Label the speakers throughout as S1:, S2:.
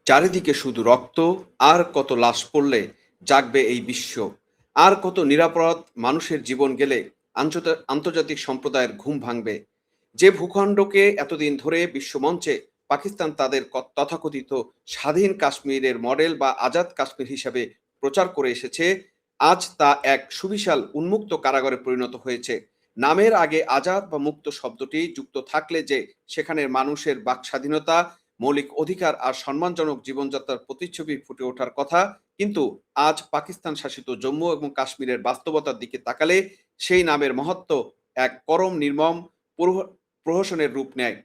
S1: চারিদিকে শুধু রক্ত, আর কত লাশ পড়লে জাগবে এই বিশ্ব, আর কত নিরাপরাধ মানুষের জীবন গেলে আন্তর্জাতিক সম্প্রদায়ের ঘুম ভাঙবে। যে ভূখণ্ডকে এতদিন ধরে বিশ্বমঞ্চে পাকিস্তান তাদের তথাকথিত স্বাধীন কাশ্মীরের মডেল বা আজাদ কাশ্মীর হিসাবে প্রচার করে এসেছে, আজ তা এক সুবিশাল উন্মুক্ত কারাগারে পরিণত হয়েছে। নামের আগে আজাদ বা মুক্ত শব্দটি যুক্ত থাকলে যে সেখানের মানুষের বাক স্বাধীনতা, মৌলিক অধিকার আর সম্মানজনক জীবনযাত্রার প্রতিচ্ছবি ফুটে ওঠার কথা, কিন্তু আজ পাকিস্তান শাসিত জম্মু এবং কাশ্মীরের বাস্তবতার দিকে তাকালে সেই নামের মহত্ব এক পরম নির্মম প্রহসনের রূপ নেয়।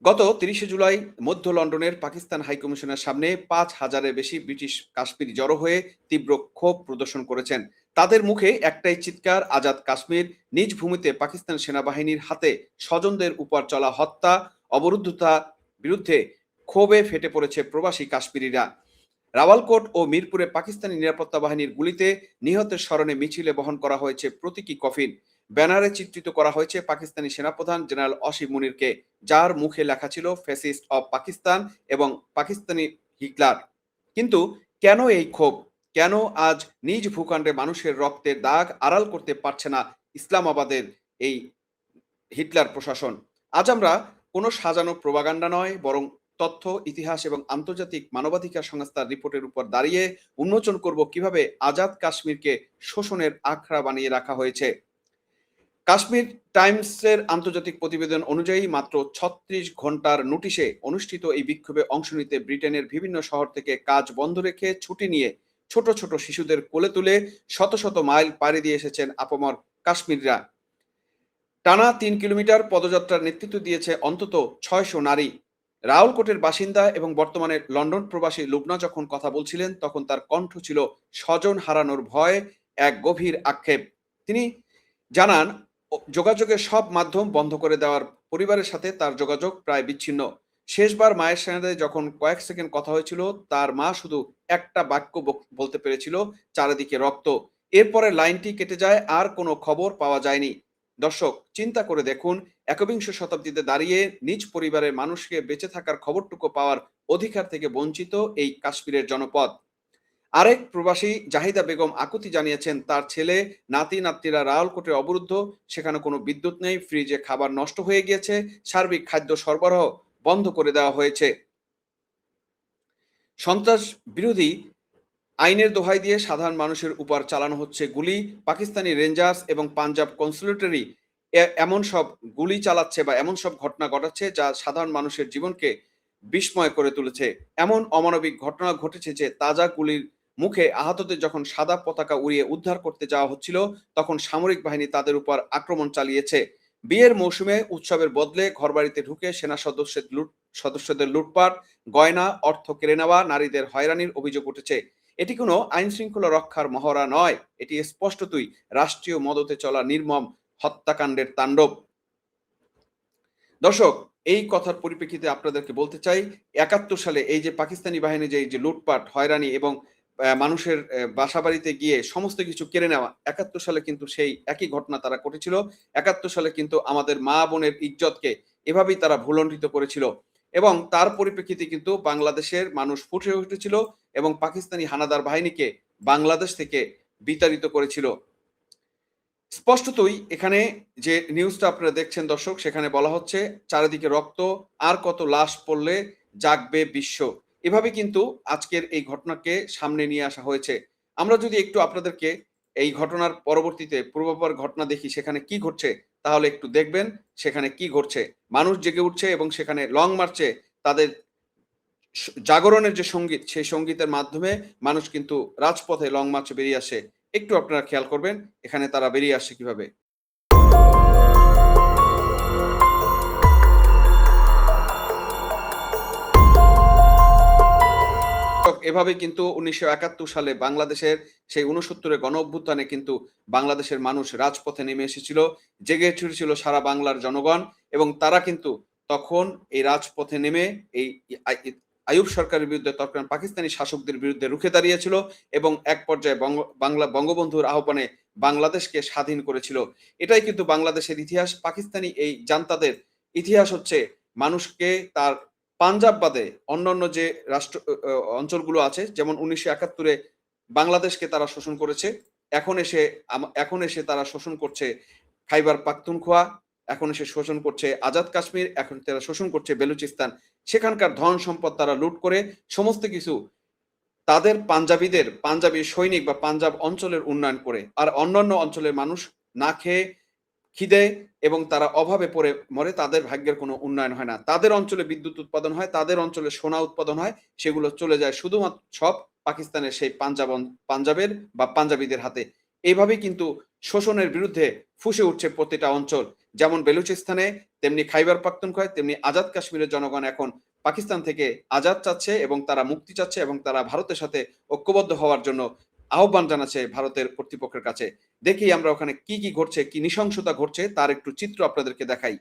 S1: গত ৩০শে জুলাই মধ্য লন্ডনের পাকিস্তান হাইকমিশনের সামনে ৫,০০০-এর বেশি ব্রিটিশ কাশ্মীরি জড়ো হয়ে তীব্র ক্ষোভ প্রদর্শন করেছেন। তাদের মুখে একটাই চিৎকার, আজাদ কাশ্মীর। নিজ ভূমিতে পাকিস্তান সেনাবাহিনীর হাতে স্বজনদের উপর চলা হত্যা, অবরুদ্ধতা বিরুদ্ধে ক্ষোভে ফেটে পড়েছে প্রবাসী কাশ্মীরিরা। রাওয়ালকোট ও মিরপুরে পাকিস্তানি নিরাপত্তা বাহিনীর গুলিতে নিহতের স্মরণে মিছিলে বহন করা হয়েছে প্রতীকী কফিন। ব্যানারে চিত্রিত করা হয়েছে পাকিস্তানি সেনাপ্রধান জেনারেল অসিম মুনিরকে, যার মুখে লেখা ছিল ফ্যাসিস্ট অব পাকিস্তান এবং পাকিস্তানি হিটলার। কিন্তু কেন এই ক্ষোভ? কেন আজ নিজ ভূখণ্ডে মানুষের রক্তের দাগ আড়াল করতে পারছে না ইসলামাবাদের এই হিটলার প্রশাসন? আজ আমরা কোনো সাজানো প্রোপাগান্ডা নয়, বরং তথ্য, ইতিহাস এবং আন্তর্জাতিক মানবাধিকার সংস্থার রিপোর্টের উপর দাঁড়িয়ে উন্মোচন করব কিভাবে আজাদ কাশ্মীরকে শোষণের আখড়া বানিয়ে রাখা হয়েছে। কাশ্মীর টাইমসের আন্তর্জাতিক প্রতিবেদন অনুযায়ী মাত্র ৩৬ ঘন্টার নোটিশে অনুষ্ঠিত এই বিক্ষোভে অংশ নিতে ব্রিটেনের বিভিন্ন শহর থেকে কাজ বন্ধ রেখে ছুটি নিয়ে ছোট ছোট শিশুদের কোলে তুলে শত শত মাইল পাড়ি দিয়ে এসেছেন আপামর কাশ্মীরিরা। টানা ৩ কিলোমিটার পদযাত্রার নেতৃত্ব দিয়েছে অন্তত ৬০০ নারী। রাওয়ালকোটের বাসিন্দা এবং বর্তমানে লন্ডন প্রবাসী লুবনা যখন কথা বলছিলেন, তখন তার কণ্ঠ ছিল স্বজন হারানোর ভয়, এক গভীর আক্ষেপ। তিনি জানান, যোগাযোগের সব মাধ্যম বন্ধ করে দেওয়ার, পরিবারের সাথে তার যোগাযোগ প্রায় বিচ্ছিন্ন। শেষবার মায়ের সাথে যখন কয়েক সেকেন্ড কথা হয়েছিল, তার মা শুধু একটা বাক্য বলতে পেরেছিল, চারিদিকে রক্ত। এরপরে লাইনটি কেটে যায়, আর কোনো খবর পাওয়া যায়নি। দর্শক, চিন্তা করে দেখুন, একবিংশ শতাব্দীতে দাঁড়িয়ে নিজ পরিবারের মানুষকে বেঁচে থাকার খবরটুকু পাওয়ার অধিকার থেকে বঞ্চিত এই কাশ্মীরের জনপদ। আরেক প্রবাসী জাহিদা বেগম আকুতি জানিয়েছেন, তার ছেলে, নাতি নাতনিরা রাওয়ালকোটে অবরুদ্ধ। সেখানে কোনো বিদ্যুৎ নেই, ফ্রিজে খাবার নষ্ট হয়ে গিয়েছে, সার্বিক খাদ্য সরবরাহ বন্ধ করে দেওয়া হয়েছে। সন্ত্রাস বিরোধী আইনের দোহাই দিয়ে সাধারণ মানুষের উপর চালানো হচ্ছে গুলি। পাকিস্তানি রেঞ্জার্স এবং পাঞ্জাব কনসুলেটরি এমন সব গুলি চালাচ্ছে বা এমন সব ঘটনা ঘটাচ্ছে যা সাধারণ মানুষের জীবনকে বিস্ময় করে তুলেছে। এমন অমানবিক ঘটনা ঘটেছে যে তাজা গুলির মুখে আহতদের যখন সাদা পতাকা উড়িয়ে উদ্ধার করতে যাওয়া হচ্ছিল, তখন সামরিক বাহিনী তাদের উপর আক্রমণ চালিয়েছে। বিয়ের মৌসুমে উৎসবের বদলে ঘরবাড়িতে ঢুকে সেনা সদস্যদের লুটপাট, গয়না, অর্থ কেড়ে নেওয়া, নারীদের হয়রানির অভিযোগ উঠেছে। এটি কোনো আইন শৃঙ্খলা রক্ষার মহড়া নয়, এটি স্পষ্টতই রাষ্ট্রীয় মদতে চলা নির্মম হত্যাকাণ্ডের তাণ্ডব। দর্শক, এই কথার পরিপ্রেক্ষিতে আপনাদেরকে বলতে চাই, ৭১ সালে এই যে পাকিস্তানি বাহিনী যে লুটপাট, হয়রানি এবং মানুষের বাসাবাড়িতে গিয়ে সমস্ত কিছু কেড়ে নেওয়া, ৭১ সালে কিন্তু সেই একই ঘটনা তারা ঘটেছিল। ৭১ সালে কিন্তু আমাদের মা বোনের ইজ্জতকে এভাবেই তারা ভুলণ্ঠিত করেছিল, এবং তার পরিপ্রেক্ষিতে কিন্তু বাংলাদেশের মানুষ ফুটে উঠেছিল এবং পাকিস্তানি হানাদার বাহিনীকে বাংলাদেশ থেকে বিতাড়িত করেছিল। স্পষ্টতই এখানে যে নিউজটা আপনারা দেখছেন দর্শক, সেখানে বলা হচ্ছে চারিদিকে রক্ত, আর কত লাশ পড়লে জাগবে বিশ্ব। এভাবে কিন্তু আজকের এই ঘটনাকে সামনে নিয়ে আসা হয়েছে। আমরা যদি একটু আপনাদেরকে এই ঘটনার পরবর্তীতে পূর্বাপর ঘটনা দেখি সেখানে কি ঘটছে, তাহলে একটু দেখবেন সেখানে কি ঘটছে। মানুষ জেগে উঠছে এবং সেখানে লং মার্চে তাদের জাগরণের যে সঙ্গীত, সেই সঙ্গীতের মাধ্যমে মানুষ কিন্তু রাজপথে লং মার্চে বেরিয়ে আসে। একটু আপনারা খেয়াল করবেন এখানে তারা বেরিয়ে আসছে কিভাবে। এভাবে কিন্তু ১৯৭১ সালে বাংলাদেশের সেই ৬৯-এর গণ অভ্যুত্থানে কিন্তু বাংলাদেশের মানুষ রাজপথে নেমে এসেছিল, জেগে উঠেছিল সারা বাংলার জনগণ, এবং তারা কিন্তু তখন এই রাজপথে নেমে এই আইয়ুব সরকারের বিরুদ্ধে, তৎকালীন পাকিস্তানি শাসকদের বিরুদ্ধে রুখে দাঁড়িয়েছিল এবং এক পর্যায়ে বঙ্গবন্ধুর আহ্বানে বাংলাদেশকে স্বাধীন করেছিল। এটাই কিন্তু বাংলাদেশের ইতিহাস। পাকিস্তানি এই জান্তাদের ইতিহাস হচ্ছে মানুষকে তার পাঞ্জাব বাদে অন্যান্য যে রাষ্ট্র অঞ্চলগুলো আছে, যেমন ১৯৭১-এ বাংলাদেশকে তারা শোষণ করেছে। এখন এসে তারা শোষণ করছে খাইবার পাখতুনখোয়া, এখন এসে শোষণ করছে আজাদ কাশ্মীর, এখন তারা শোষণ করছে বেলুচিস্তান। সেখানকার ধন সম্পদ তারা লুট করে সমস্ত কিছু তাদের পাঞ্জাবি সৈনিক বা পাঞ্জাব অঞ্চলের উন্নয়ন করে। আর অন্যান্য অঞ্চলের মানুষ না খেয়ে, খিদে এবং তারা অভাবে পড়ে মরে, তাদের ভাগ্যের কোনো উন্নয়ন হয় না। তাদের অঞ্চলে বিদ্যুৎ উৎপাদন হয়, তাদের অঞ্চলে সোনা উৎপাদন হয়, সেগুলো চলে যায় শুধুমাত্র সব পাকিস্তানের সেই পাঞ্জাবের বা পাঞ্জাবিদের হাতে। এইভাবেই কিন্তু শোষণের বিরুদ্ধে ফুঁসে উঠছে প্রতিটা অঞ্চল। যেমন বেলুচিস্তানে, তেমনি খাইবার পাখতুনখোয়ায়, তেমনি আজাদ কাশ্মীরের জনগণ এখন পাকিস্তান থেকে আজাদ চাচ্ছে এবং তারা মুক্তি চাচ্ছে এবং তারা ভারতের সাথে ঐক্যবদ্ধ হওয়ার জন্য আহ্বান জানাচ্ছে ভারতের কর্তৃপক্ষের কাছে। দেখি আমরা ওখানে কি ঘটছে, কি নৃশংসতা ঘটছে, তার একটু চিত্র আপনাদেরকে দেখাই।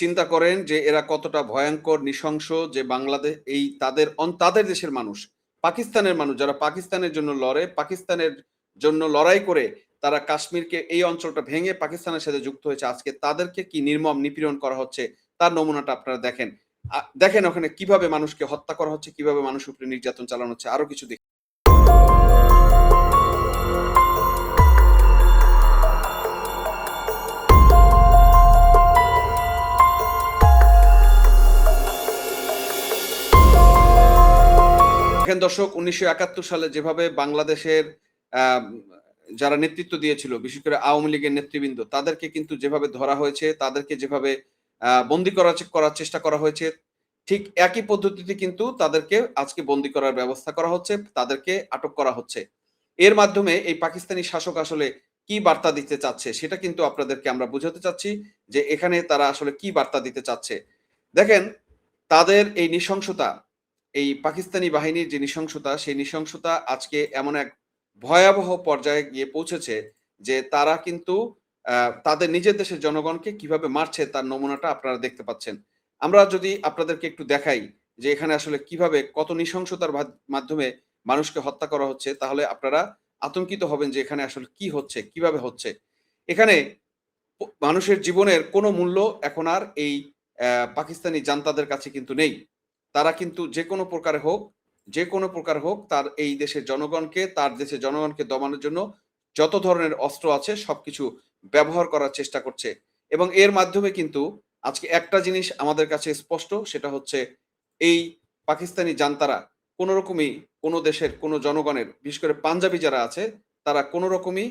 S1: চিন্তা করেন যে এরা কতটা ভয়ঙ্কর, নৃশংস, যে বাংলাদেশ এই তাদের দেশের মানুষ, পাকিস্তানের মানুষ, যারা পাকিস্তানের জন্য লড়ে, পাকিস্তানের জন্য লড়াই করে তারা কাশ্মীরকে, এই অঞ্চলটা ভেঙে পাকিস্তানের সাথে যুক্ত হয়েছে, আজকে তাদেরকে কি নির্মম নিপীড়ন করা হচ্ছে তার নমুনাটা আপনারা দেখেন। দেখেন ওখানে কিভাবে মানুষকে হত্যা করা হচ্ছে, কিভাবে মানুষের উপরে নির্যাতন চালানো হচ্ছে। আরো কিছু দেখি। দেখেন দর্শক, ১৯৭১ সালে যেভাবে বাংলাদেশের যারা নেতৃত্ব দিয়েছিল, বিশেষ করে আওয়ামী লীগের নেতৃবৃন্দ, তাদেরকে কিন্তু যেভাবে ধরা হয়েছে, তাদেরকে যেভাবে বন্দী করার চেষ্টা করা হয়েছে, ঠিক একই পদ্ধতিতে কিন্তু তাদেরকে আজকে বন্দী করার ব্যবস্থা করা হচ্ছে, তাদেরকে আটক করা হচ্ছে। এর মাধ্যমে এই পাকিস্তানি শাসক আসলে কি বার্তা দিতে চাচ্ছে সেটা কিন্তু আপনাদেরকে আমরা বুঝাতে চাচ্ছি, যে এখানে তারা আসলে কি বার্তা দিতে চাচ্ছে। দেখেন তাদের এই নৃশংসতা, এই পাকিস্তানি বাহিনীর যে নৃশংসতা, সেই নৃশংসতা আজকে এমন এক ভয়াবহ পর্যায়ে গিয়ে পৌঁছেছে যে তারা কিন্তু তাদের নিজের দেশের জনগণকে কিভাবে মারছে তার নমুনাটা আপনারা দেখতে পাচ্ছেন। আমরা যদি আপনাদেরকে একটু দেখাই যে এখানে আসলে কিভাবে কত নৃশংসতার মাধ্যমে মানুষকে হত্যা করা হচ্ছে, তাহলে আপনারা আতঙ্কিত হবেন যে এখানে আসলে কি হচ্ছে, কিভাবে হচ্ছে। এখানে মানুষের জীবনের কোনো মূল্য এখন আর এই পাকিস্তানি জান্তাদের কাছে কিন্তু নেই। তারা কিন্তু যেকোনো প্রকার হোক তার এই দেশের জনগণকে দমানোর জন্য যত ধরনের অস্ত্র আছে সবকিছু ব্যবহার করার চেষ্টা করছে। এবং এর মাধ্যমে কিন্তু আজকে একটা জিনিস আমাদের কাছে স্পষ্ট, সেটা হচ্ছে এই পাকিস্তানি জান্তারা কোনো রকমই কোনো দেশের কোনো জনগণের, বিশেষ করে পাঞ্জাবি যারা আছে, তারা কোনো রকমই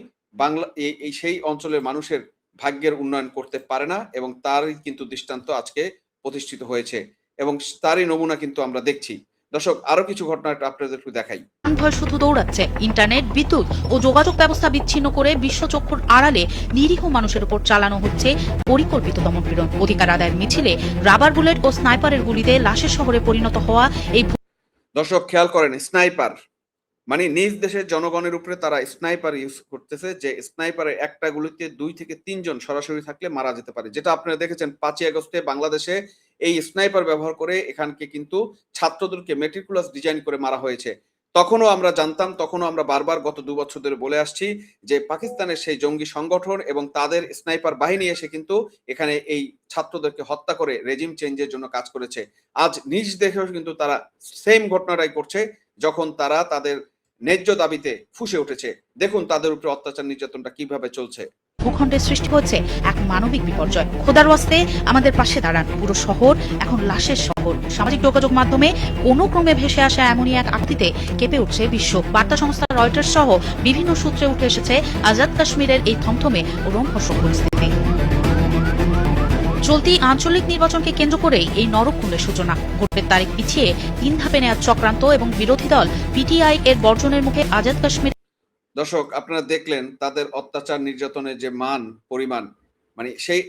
S1: সেই অঞ্চলের মানুষের ভাগ্যের উন্নয়ন করতে পারে না, এবং তারই কিন্তু দৃষ্টান্ত আজকে প্রতিষ্ঠিত হয়েছে এবং তারই নমুনা কিন্তু আমরা দেখছি। দর্শক, আরো কিছু ঘটনা আপনাদের একটু দেখাই।
S2: ভয় শুধু দৌড়াচ্ছে, ইন্টারনেট, বিদ্যুৎ ও যোগাযোগ ব্যবস্থা বিচ্ছিন্ন করে বিশ্বচক্ষুর আড়ালে নিরীহ মানুষের উপর চালানো হচ্ছে পরিকল্পিত দমনপীড়ন। অধিকার আদায়ের মিছিলে রাবার বুলেট ও স্নাইপারের গুলিতে লাশের শহরে পরিণত হওয়া এই
S1: দর্শক খেয়াল করেন, স্নাইপার মানে নিজ দেশের জনগণের উপরে তারা স্নাইপার ইউজ করতেছে, যে স্নাইপারের একটা গুলিতে ২ থেকে ৩ জন সরাসরি থাকলে মারা যেতে পারে। যেটা আপনারা দেখেছেন ৫ই আগস্টে বাংলাদেশে এই স্নাইপার ব্যবহার করে এখানকে কিন্তু ছাত্রদেরকে মেটিকুলাস ডিজাইন করে মারা হয়েছে। তখনও আমরা জানতাম, তখনও আমরা বারবার গত ২ বছর ধরে বলে আসছি যে পাকিস্তানের সেই জঙ্গি সংগঠন এবং তাদের স্নাইপার বাহিনী এসে কিন্তু এখানে এই ছাত্রদেরকে হত্যা করে রেজিম চেঞ্জের জন্য কাজ করেছে। আজ নিজ দেশেও কিন্তু তারা সেম ঘটনাটাই করছে, যখন তারা তাদের ন্যায্য দাবিতে ফুঁসে উঠেছে। দেখুন তাদের উপরে অত্যাচার নির্যাতনটা কিভাবে চলছে।
S2: ভূখণ্ডে সৃষ্টি হচ্ছে এক মানবিক বিপর্যয়। খোদার ওয়াস্তে আমাদের পাশে দাঁড়ান। পুরো শহর এখন লাশের শহর। সামাজিক যোগাযোগ মাধ্যমে কোনো ক্রমে ভেসে আসা এমনই এক আকুতিতে কেঁপে উঠছে বিশ্ব। বার্তা সংস্থা রয়টার্স সহ বিভিন্ন সূত্রে উঠে এসেছে আজাদ কাশ্মীরের এই থমথমে ও রোমহর্ষক পরিস্থিতি। চলতি আঞ্চলিক নির্বাচনকে কেন্দ্র করেই এই নরককুণ্ডের সূচনা। ভোটের তারিখ পিছিয়ে ৩ ধাপে নেওয়ার চক্রান্ত এবং বিরোধী দল পিটিআই এর বর্জনের মুখে আজাদ কাশ্মীর।
S1: দর্শক, আপনারা দেখলেন তাদের অত্যাচার নির্যাতনের যে পরিমাণ, মানে সেই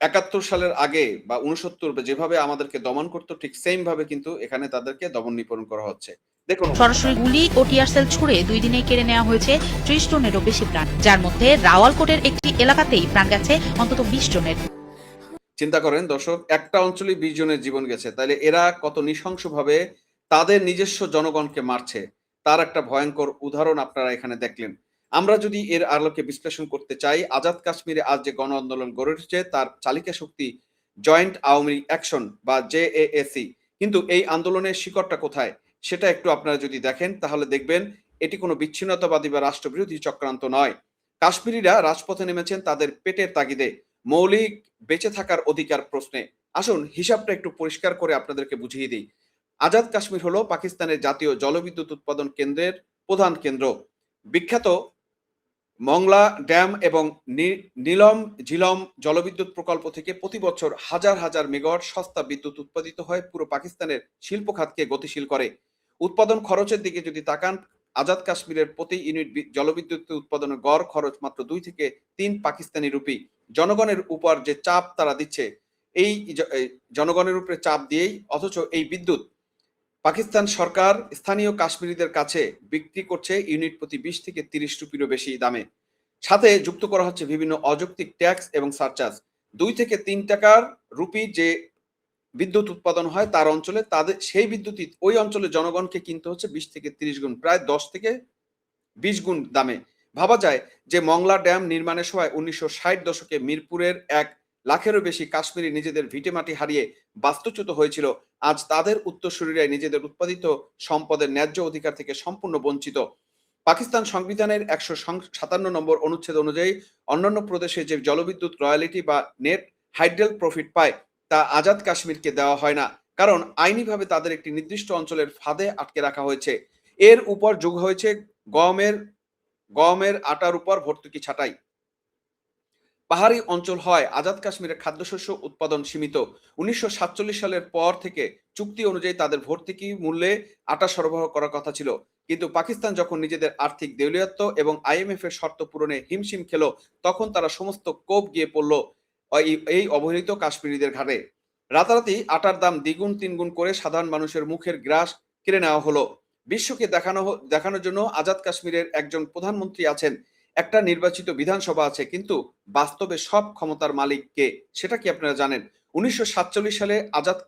S1: ৭১ সালের আগে বা ৬৯ বা যেভাবে আমাদেরকে দমন করতো ঠিক সেম ভাবে কিন্তু এখানে তাদেরকে দমন নিপীড়ন করা হচ্ছে। দেখুন অবস্থাটা।
S2: সরাসরি গুলি ও টিয়ার সেল ছুড়ে ২ দিনেই কেড়ে নেওয়া হয়েছে ৩০ জনেরও বেশি প্রাণ, যার মধ্যে রাওয়ালকোটের একটি এলাকাতেই প্রাণ গেছে অন্তত ২০ জনের।
S1: চিন্তা করেন দর্শক, একটা অঞ্চলেই ২০ জনের জীবন গেছে। তাইলে এরা কত নৃশংসভাবে তাদের নিজস্ব জনগণকে মারছে, তার একটা ভয়ংকর উদাহরণ আপনারা এখানে দেখলেন। আমরা যদি এর আলোকে বিশ্লেষণ করতে চাই, আজাদ কাশ্মীরে আজ যে গণ আন্দোলন গড়ে উঠেছে তার চালিকা শক্তি জয়েন্ট আওয়ামী লীগ অ্যাকশন বা জেএএসি। কিন্তু এই আন্দোলনের শিকড়টা কোথায়? সেটা একটু আপনারা যদি দেখেন তাহলে দেখবেন এটি কোনো বিচ্ছিন্নতাবাদী বা রাষ্ট্রবিরোধী চক্রান্ত নয়। কাশ্মীরিরা রাজপথে নেমেছেন তাদের পেটের তাগিদে, মৌলিক বেঁচে থাকার অধিকার প্রশ্নে। আসুন হিসাবটা একটু পরিষ্কার করে আপনাদেরকে বুঝিয়ে দিই। আজাদ কাশ্মীর হলো পাকিস্তানের জাতীয় জলবিদ্যুৎ উৎপাদন কেন্দ্রের প্রধান কেন্দ্র। বিখ্যাত মংলা ড্যাম এবং নীলম ঝিলম জলবিদ্যুৎ প্রকল্প থেকে প্রতি বছর হাজার হাজার মেগাওয়াট সস্তা বিদ্যুৎ উৎপাদিত হয়, পুরো পাকিস্তানের শিল্প খাতকে গতিশীল করে। উৎপাদন খরচের দিকে যদি তাকান, আজাদ কাশ্মীরের প্রতি ইউনিট জলবিদ্যুৎ উৎপাদনের গড় খরচ মাত্র ২ থেকে ৩ পাকিস্তানি রুপি। জনগণের উপর যে চাপ তারা দিচ্ছে, এই জনগণের উপরে চাপ দিয়েই অথচ এই বিদ্যুৎ পাকিস্তান সরকার স্থানীয় কাশ্মীরিদের কাছে বিক্রি করছে ইউনিট প্রতি ২০ থেকে ৩০ রুপিরও বেশি দামে। সাথে যুক্ত করা হচ্ছে বিভিন্ন অযৌক্তিক ট্যাক্স এবং সারচার্জ। ২ থেকে ৩ টাকার রুপি যে বিদ্যুৎ উৎপাদন হয় তার অঞ্চলে, তাদের সেই বিদ্যুৎই ওই অঞ্চলে জনগণকে কিনতে হচ্ছে ২০ থেকে ৩০ গুণ, প্রায় ১০ থেকে ২০ গুণ দামে। ভাবা যায় যে মংলা ড্যাম নির্মাণের সময় ১৯৬০ দশকে মিরপুরের ১ লাখেরও বেশি কাশ্মীরি নিজেদের ভিটেমাটি হারিয়ে বাস্তুচ্যুত হয়েছিল। আজ তাদের উত্তরসূরিরাই নিজেদের উৎপাদিত সম্পদের ন্যায্য অধিকার থেকে সম্পূর্ণ বঞ্চিত। পাকিস্তান সংবিধানের ১৫৭ নম্বর অনুচ্ছেদ অনুযায়ী অন্যান্য প্রদেশে যে জলবিদ্যুৎ রয়্যালিটি বা নেট হাইড্রাল প্রফিট পায় তা আজাদ কাশ্মীরকে দেওয়া হয় না, কারণ আইনিভাবে তাদের একটি নির্দিষ্ট অঞ্চলের ফাঁদে আটকে রাখা হয়েছে। এর উপর যোগ হয়েছে গমের গমের আটার উপর ভর্তুকি ছাঁটাই। পাহাড়ি অঞ্চল হয় আজাদ কাশ্মীরের খাদ্যশস্য উৎপাদন সীমিত। ১৯৪৭ সালের পর থেকে চুক্তি অনুযায়ী তাদের ভর্তুকি মূল্যে আটা সরবরাহ করার কথা ছিল, কিন্তু পাকিস্তান যখন নিজেদের আর্থিক দেউলিয়াত্ব এবং আইএমএফ এর শর্ত পূরণে হিমশিম খেল, তখন তারা সমস্ত কোপ গিয়ে পড়ল এই অবহেলিত কাশ্মীরিদের ঘাড়ে। রাতারাতি আটার দাম দ্বিগুণ তিনগুণ করে সাধারণ মানুষের মুখের গ্রাস কেড়ে নেওয়া হলো। বিশ্বকে দেখানোর জন্য আজাদ কাশ্মীরের একজন প্রধানমন্ত্রী আছেন, একটা নির্বাচিত বিধানসভা আছে, কিন্তু বাস্তবে সব ক্ষমতার মালিক কে সেটা কি আপনারা জানেন? ১৯৪৭ সালে আজাদ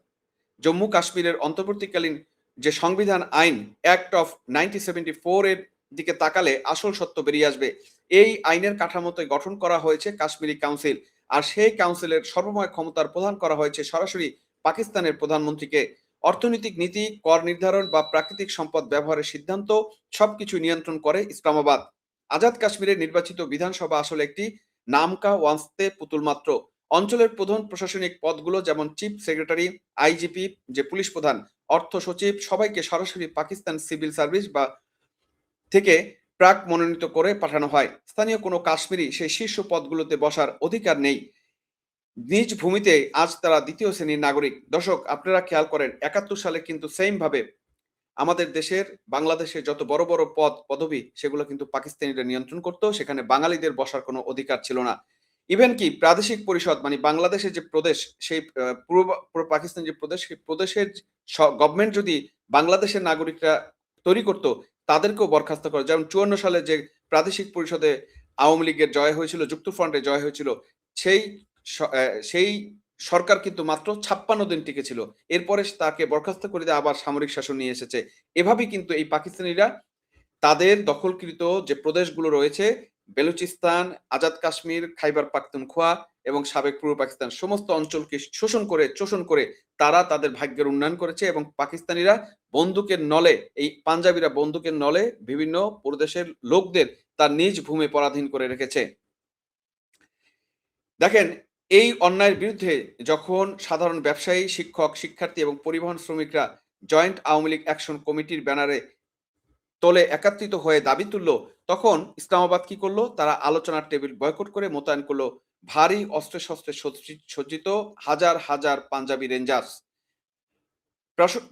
S1: জম্মু কাশ্মীরের অন্তর্বর্তীকালীন যে সংবিধান আইন অ্যাক্ট অফ 1974 এর দিকে তাকালে আসল সত্য বেরিয়ে আসবে। এই আইনের কাঠামোতে গঠন করা হয়েছে কাশ্মীরি কাউন্সিল, আর সেই কাউন্সিলের সর্বময় ক্ষমতার প্রদান করা হয়েছে সরাসরি পাকিস্তানের প্রধানমন্ত্রীকে। অর্থনৈতিক নীতি, কর নির্ধারণ বা প্রাকৃতিক সম্পদ ব্যবহারের সিদ্ধান্ত সবকিছু নিয়ন্ত্রণ করে ইসলামাবাদ। আজাদ কাশ্মীরের নির্বাচিত বিধানসভা আসলে একটি নামকা ওয়ান্সতে পুতুল মাত্র। অঞ্চলের প্রধান প্রশাসনিক পদগুলো যেমন চিফ সেক্রেটারি, আইজিপি যে পুলিশ প্রধান, অর্থ সচিব সবাইকে সরাসরি পাকিস্তান সিভিল সার্ভিস বা থেকে প্রাক মনোনীত করে পাঠানো হয়। স্থানীয় কোনো কাশ্মীরি সেই শীর্ষ পদগুলোতে বসার অধিকার নেই। নিজ ভূমিতে আজ তারা দ্বিতীয় শ্রেণীর নাগরিক। দর্শক, আপনারা খেয়াল করেন ৭১ সালে কিন্তু সেম ভাবে আমাদের দেশের বাংলাদেশের যত বড় বড় পদবি সেগুলো কিন্তু পাকিস্তানিরা নিয়ন্ত্রণ করত, সেখানে বাঙালিদের বসার কোনো অধিকার ছিল না। ইভেন কি প্রাদেশিক পরিষদ মানে বাংলাদেশের যে প্রদেশ, সেই পূর্ব পাকিস্তান যে প্রদেশ, সেই প্রদেশের গভর্নমেন্ট যদি বাংলাদেশের নাগরিকরা তৈরি করত, তাদেরকেও বরখাস্ত করে। যেমন ৫৪ সালে যে প্রাদেশিক পরিষদে আওয়ামী লীগের জয় হয়েছিল, যুক্তফ্রন্টের জয় হয়েছিল, সেই সেই সরকার কিন্তু মাত্র ৫৬ দিন টিকেছিল। এরপরে তাকে বরখাস্ত করে দিয়ে আবার সামরিক শাসন নিয়ে এসেছে। এভাবেই কিন্তু এই পাকিস্তানিরা তাদের দখলকৃত যে প্রদেশগুলো রয়েছে, বেলুচিস্তান, আজাদ কাশ্মীর, খাইবার পাখতুনখোয়া এবং সাবেক পূর্ব পাকিস্তান সমস্ত অঞ্চলকে শোষণ করে তারা তাদের ভাগ্যের উন্নয়ন করেছে, এবং পাকিস্তানিরা বন্দুকের নলে, এই পাঞ্জাবিরা বন্দুকের নলে বিভিন্ন প্রদেশের লোকদের তার নিজ ভূমি পরাধীন করে রেখেছে। দেখেন, এই অন্যায়ের বিরুদ্ধে যখন সাধারণ ব্যবসায়ী, শিক্ষক, শিক্ষার্থী এবং পরিবহন শ্রমিকরা জয়েন্ট আওয়ামী লীগ অ্যাকশন কমিটির ব্যানারে তোলে একত্রিত হয়ে দাবি তুলল, তখন ইসলামাবাদ কি করলো? তারা আলোচনার টেবিল বয়কট করে মোতায়েন করলো ভারী অস্ত্রে শস্ত্রে সজ্জিত হাজার হাজার পাঞ্জাবি রেঞ্জার্স।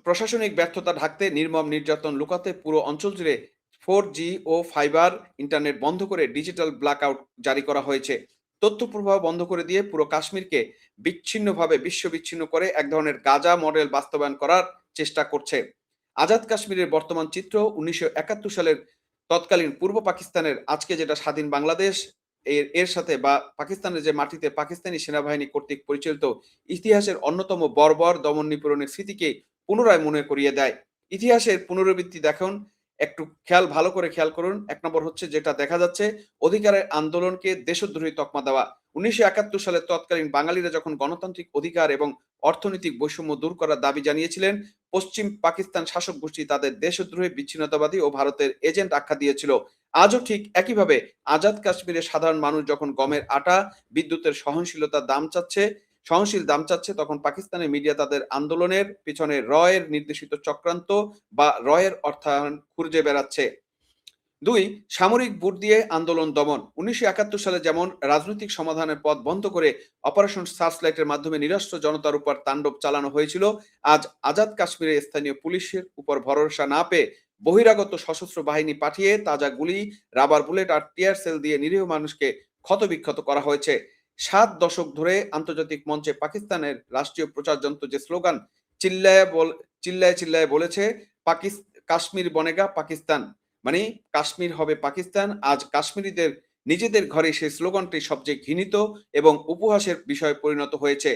S1: প্রশাসনিক ব্যর্থতা ঢাকতে, নির্মম নির্যাতন লুকাতে পুরো অঞ্চল জুড়ে 4G ও ফাইবার ইন্টারনেট বন্ধ করে ডিজিটাল ব্ল্যাকআউট জারি করা হয়েছে। তথ্য প্রবাহ বন্ধ করে দিয়ে পুরো কাশ্মীরকে বিচ্ছিন্নভাবে বিচ্ছিন্ন করে এক ধরনের গাজা মডেল বাস্তবায়ন করার চেষ্টা করছে। আজাদ কাশ্মীরের বর্তমান চিত্র ১৯৭১ সালের তৎকালীন পূর্ব পাকিস্তানের আজকে যেটা স্বাধীন বাংলাদেশ এর সাথে বা পাকিস্তানের যে মাটিতে পাকিস্তানি সেনাবাহিনী কর্তৃক পরিচালিত ইতিহাসের অন্যতম বর্বর দমন নিপীড়নের স্মৃতিকে পুনরায় মনে করিয়ে দেয়। ইতিহাসের পুনরাবৃত্তি দেখুন, একটু ভালো করে খেয়াল করুন। ১ নম্বর হচ্ছে যেটা দেখা যাচ্ছে, অধিকারের আন্দোলনকে দেশদ্রোহী তকমা দেওয়া। ১৯৭১ সালে তৎকালীন বাঙালিরা যখন গণতান্ত্রিক অধিকার এবং অর্থনৈতিক বৈষম্য দূর করার দাবি জানিয়েছিলেন, পশ্চিম পাকিস্তান শাসক গোষ্ঠী তাদের দেশদ্রোহী, বিচ্ছিন্নতাবাদী ও ভারতের এজেন্ট আখ্যা দিয়েছিল। আজও ঠিক একইভাবে আজাদ কাশ্মীরের সাধারণ মানুষ যখন গমের আটা, বিদ্যুতের সহনশীল দাম চাচ্ছে, তখন পাকিস্তানের মিডিয়া তাদের আন্দোলনের পিছনে রয়ের নির্দেশিত চক্রান্ত বা রয়ের অর্থায়ন খুঁজে বেড়াচ্ছে। ২. সামরিক বুট দিয়ে আন্দোলন দমন। ১৯৭১ সালে যেমন রাজনৈতিক সমাধানের পথ বন্ধ করে অপারেশন সার্চলাইটের মাধ্যমে নিরস্ত্র জনতার উপর তাণ্ডব চালানো হয়েছিল, আজ আজাদ কাশ্মীরে স্থানীয় পুলিশের উপর ভরসা না পেয়ে বহিরাগত সশস্ত্র বাহিনী পাঠিয়ে তাজা গুলি, রাবার বুলেট আর টিয়ার সেল দিয়ে নিরীহ মানুষকে ক্ষতবিক্ষত করা হয়েছে। ৭ দশক ধরে আন্তর্জাতিক মঞ্চে পাকিস্তানের রাষ্ট্রীয় প্রচার যন্ত্র যে স্লোগান চিল্লায় চিল্লায় বলেছে, কাশ্মীর বনেগা পাকিস্তান, মানে কাশ্মীর হবে পাকিস্তান, আজ কাশ্মীরিদের নিজেদের ঘরে সেই স্লোগানটি সবচেয়ে ঘৃণিত এবং উপহাসের বিষয়ে পরিণত হয়েছে।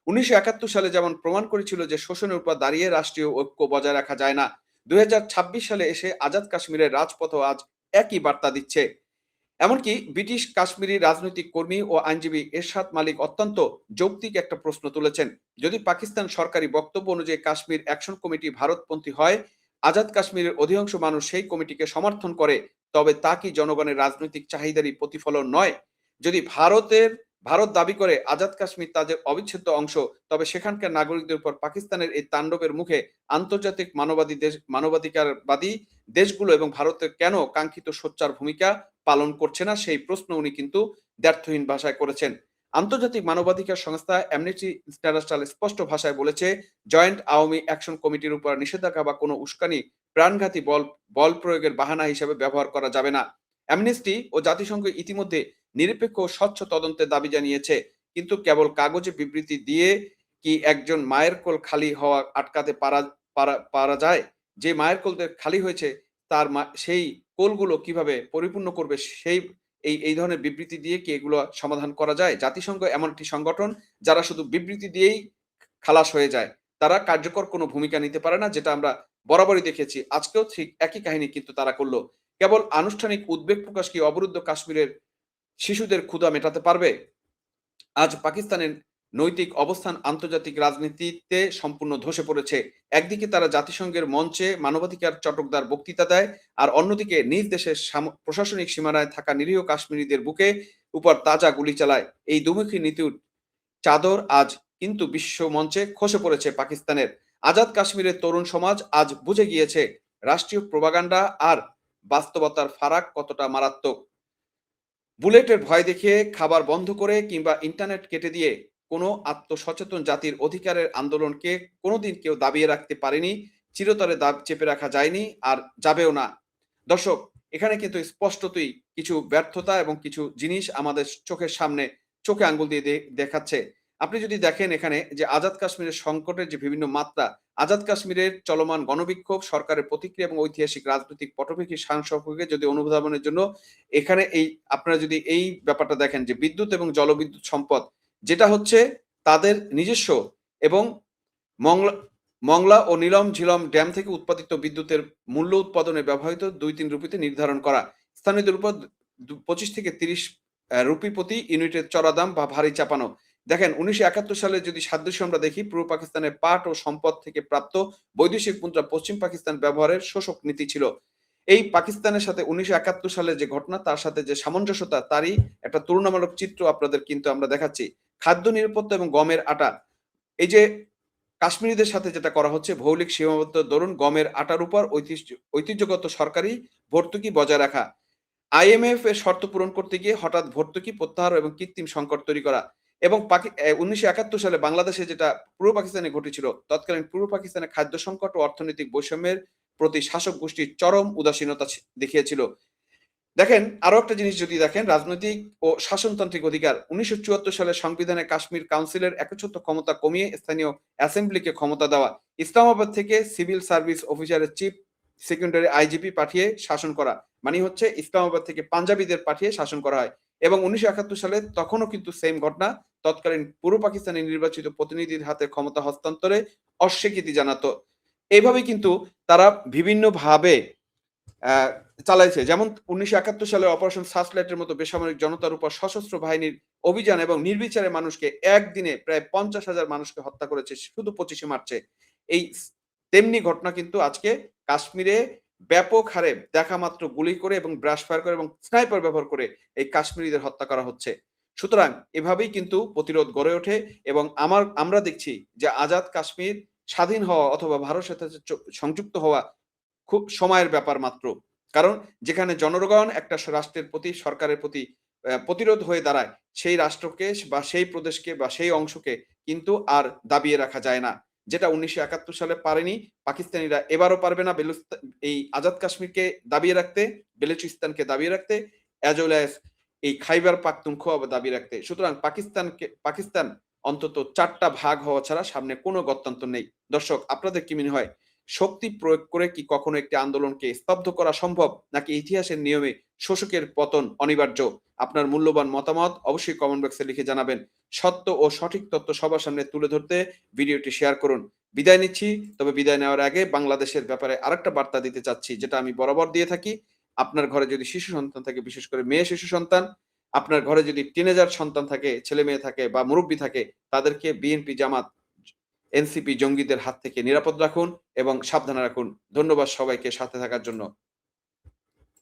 S1: ১৯৭১ সালে যেমন প্রমাণ করেছিল যে শোষণের উপর দাঁড়িয়ে রাষ্ট্রীয় ঐক্য বজায় রাখা যায় না, ২০২৬ সালে এসে আজাদ কাশ্মীরের রাজপথও আজ একই বার্তা দিচ্ছে। এমনকি ব্রিটিশ কাশ্মীরি রাজনৈতিক কর্মী ও আইনজীবী এরশাদ মালিক অত্যন্ত যৌক্তিক একটা প্রশ্ন তুলেছেন। যদি পাকিস্তান সরকারি বক্তব্য অনুযায়ী কাশ্মীর অ্যাকশন কমিটি ভারতপন্থী হয়, আজাদ কাশ্মীরের অধিকাংশ মানুষ সেই কমিটিকে সমর্থন করে, তবে তা কি জনগণের রাজনৈতিক চাহিদারই প্রতিফলন নয়? যদি ভারত দাবি করে আজাদ কাশ্মীর তাদের অবিচ্ছেদ্য অংশ, তবে সেখানকার নাগরিকদের উপর পাকিস্তানের এই তাণ্ডবের মুখে আন্তর্জাতিক মানবাধিকারবাদী দেশগুলো এবং ভারতের কেন কাঙ্ক্ষিত সোচ্চার ভূমিকা পালন করছে না, সেই প্রশ্ন উনি কিন্তু দ্ব্যর্থহীন ভাষায় করেছেন। আন্তর্জাতিক মানবাধিকার সংস্থা অ্যামনেস্টি ইন্টারন্যাশনাল স্পষ্ট ভাষায় বলেছে, জয়েন্ট আওয়ামী অ্যাকশন কমিটির উপর নিষেধাজ্ঞা বা কোনো উস্কানি প্রাণঘাতী বল প্রয়োগের বাহানা হিসেবে ব্যবহার করা যাবে না। অ্যামনেস্টি ও জাতিসংঘ ইতিমধ্যে নিরপেক্ষ ও স্বচ্ছ তদন্তের দাবি জানিয়েছে, কিন্তু কেবল কাগজে বিবৃতি দিয়ে কি একজন মায়ের কোল খালি হওয়া আটকাতে পারা যায়? যে মায়ের কোল খালি হয়েছে, তার সেই কোলগুলো কিভাবে পরিপূর্ণ করবে, এই ধরনের বিবৃতি দিয়ে কি এগুলো সমাধান করা যায়? জাতিসংঘ এমন একটি সংগঠন যারা শুধু বিবৃতি দিয়েই খালাস হয়ে যায়। তারা কার্যকর কোনো ভূমিকা নিতে পারে না, যেটা আমরা বরাবরই দেখেছি। আজকেও ঠিক একই কাহিনী কিন্তু তারা করল। কেবল আনুষ্ঠানিক উদ্বেগ প্রকাশ কি অবরুদ্ধ কাশ্মীরের শিশুদের ক্ষুধা মেটাতে পারবে? আজ পাকিস্তানের নৈতিক অবস্থান আন্তর্জাতিক রাজনীতিতে সম্পূর্ণ ধসে পড়েছে। একদিকে তারা জাতিসংঘের মঞ্চে মানবাধিকার চটকদার বক্তৃতা দেয়, আর অন্যদিকে নিজ দেশের প্রশাসনিক সীমানায় থাকা নিরীহ কাশ্মীরিদের বুকে উপর তাজা গুলি চালায়। এই দুমুখী নীতির চাদর আজ কিন্তু বিশ্ব মঞ্চে খসে পড়েছে পাকিস্তানের। আজাদ কাশ্মীরের তরুণ সমাজ আজ বুঝে গিয়েছে রাষ্ট্রীয় প্রোপাগান্ডা আর বাস্তবতার ফারাক কতটা মারাত্মক। বুলেটের ভয় দেখিয়ে খাবার বন্ধ করে কিংবা ইন্টারনেট কেটে দিয়ে কোনো আত্মসচেতন জাতির অধিকারের আন্দোলনকে কোনোদিন কেউ দাবিয়ে রাখতে পারেনি, চিরতরে চেপে রাখা যায়নি, আর যাবেও না। দর্শক, এখানে কিন্তু স্পষ্টতই কিছু ব্যর্থতা এবং কিছু জিনিস আমাদের চোখের সামনে চোখে আঙ্গুল দিয়ে দেখাচ্ছে। আপনি যদি দেখেন এখানে যে আজাদ কাশ্মীরের সংকটের যে বিভিন্ন মাত্রা, আজাদ কাশ্মীরের চলমান গণবিক্ষোভ, সরকারের প্রতিক্রিয়া এবং ঐতিহাসিক রাজনৈতিক পটভূমি সাংসর্গকে যদি অনুধাবনের জন্য এখানে আপনারা যদি এই ব্যাপারটা দেখেন যে বিদ্যুৎ এবং জলবিদ্যুৎ সম্পদ যেটা হচ্ছে তাদের নিজস্ব, এবং মংলা ও নীলম ঝিলম ড্যাম থেকে উৎপাদিত বিদ্যুতের মূল্য উৎপাদনে ব্যবহৃত ২-৩ রুপিতে নির্ধারণ করা, স্থানীয়দের উপর ২৫ থেকে ৩০ রুপি প্রতি ইউনিটের চড়া দাম বা ভারী চাপানো। দেখেন ১৯৭১ সালে যদি সাদৃশ্য আমরা দেখি, পূর্ব পাকিস্তানের পাট ও সম্পদ থেকে প্রাপ্ত বৈদেশিক মুদ্রা পশ্চিম পাকিস্তান ব্যবহারের শোষক নীতি ছিল। এই পাকিস্তানের সাথে ১৯৭১ সালে যে ঘটনা, তার সাথে যে সামঞ্জস্যতা, তারই একটা তুলনামূলক চিত্র আপনাদের কিন্তু আমরা দেখাচ্ছি। খাদ্য নিরাপত্তা এবং গমের আটা, এই যে কাশ্মীরিদের সাথে যেটা করা হচ্ছে, ভৌগোলিক সীমাবদ্ধতার দরুন গমের আটার উপর ঐতিহ্যগত সরকারি ভর্তুকি বজায় রাখা, IMF এর শর্ত পূরণ করতে গিয়ে হঠাৎ ভর্তুকি প্রত্যাহার এবং কৃত্রিম সংকট তৈরি করা, এবং ১৯৭১ সালে বাংলাদেশে যেটা পূর্ব পাকিস্তানে ঘটেছিল, তৎকালীন পূর্ব পাকিস্তানে খাদ্য সংকট ও অর্থনৈতিক বৈষম্যের প্রতি শাসক গোষ্ঠীর চরম উদাসীনতা দেখিয়েছিল। দেখেন, আরো একটা জিনিস যদি দেখেন, রাজনৈতিক ও শাসনতান্ত্রিক অধিকার 1974 সালে সংবিধানে কাশ্মীর কাউন্সিলের একচ্ছত্র ক্ষমতা কমিয়ে স্থানীয় অ্যাসেম্বলিকে ক্ষমতা দেওয়া, ইসলামাবাদ থেকে সিভিল সার্ভিস অফিসারের চিফ সেকেন্ডারি আইজিপি পাঠিয়ে শাসন করা, মানে হচ্ছে ইসলামাবাদ থেকে পাঞ্জাবিদের পাঠিয়ে শাসন করা হয়। এবং 1971 সালে তখনও কিন্তু সেম ঘটনা, তৎকালীন পূর্ব পাকিস্তানের নির্বাচিত প্রতিনিধির হাতে ক্ষমতা হস্তান্তরে অস্বীকৃতি জানাতো। এইভাবে কিন্তু তারা বিভিন্নভাবে চালাইছে। যেমন 1971 সালে অপারেশন সার্চলাইটের মতো বেসামরিক জনতার উপর সশস্ত্র বাহিনীর অভিযান এবং নির্বিচারে মানুষকে একদিনে প্রায় 50,000 মানুষকে হত্যা করেছে শুধু 25শে মার্চে। এই তেমনি ঘটনা কিন্তু আজকে কাশ্মীরে ব্যাপক হারে দেখা মাত্র গুলি করে এবং ব্রাশ ফায়ার করে এবং স্নাইপার ব্যবহার করে এই কাশ্মীরিদের হত্যা করা হচ্ছে। সুতরাং এভাবেই কিন্তু প্রতিরোধ গড়ে ওঠে এবং আমরা দেখছি যে আজাদ কাশ্মীর স্বাধীন হওয়া অথবা ভারতের সাথে সংযুক্ত হওয়া খুব সময়ের ব্যাপার মাত্র। কারণ যেখানে জনগণ একটা রাষ্ট্রের প্রতি, সরকারের প্রতি প্রতিরোধ হয়ে দাঁড়ায়, সেই রাষ্ট্রকে বা সেই প্রদেশকে বা সেই অংশকে কিন্তু আর দাবিয়ে রাখা যায় না। যেটা 1971 সালে পারেনি পাকিস্তানিরা, এবারও পারবে না এই আজাদ কাশ্মীরকে দাবিয়ে রাখতে, বেলুচিস্তানকে দাবিয়ে রাখতে, অ্যাজ ওয়েল অ্যাজ এই খাইবার পাখতুনখোয়া দাবিয়ে রাখতে। সুতরাং পাকিস্তান অন্তত 4টা ভাগ হওয়া ছাড়া সামনে কোনো গত্যন্তর নেই। দর্শক, আপনাদের কি মনে হয়, শক্তি প্রয়োগ করে কি কখনো একটি আন্দোলনকে স্তব্ধ করা সম্ভব, নাকি ইতিহাসের নিয়মে শোষকের পতন অনিবার্য? আপনার মূল্যবান মতামত অবশ্যই কমেন্ট বক্সে লিখে জানাবেন। সত্য ও সঠিক তথ্য সবার সামনে তুলে ধরতে ভিডিওটি শেয়ার করুন। বিদায় নিচ্ছি, তবে বিদায় নেওয়ার আগে বাংলাদেশের ব্যাপারে আরেকটা বার্তা দিতে চাচ্ছি, যেটা আমি বরাবর দিয়ে থাকি। আপনার ঘরে যদি শিশু সন্তান থাকে, বিশেষ করে মেয়ে শিশু সন্তান, আপনার ঘরে যদি টিনেজার সন্তান থাকে, ছেলে মেয়ে থাকে বা মুরব্বী থাকে, তাদেরকে বিএনপি, জামাত, এনসিপি জঙ্গিদের হাত থেকে নিরাপদ রাখুন এবং সাবধানে রাখুন। ধন্যবাদ সবাইকে সাথে থাকার জন্য।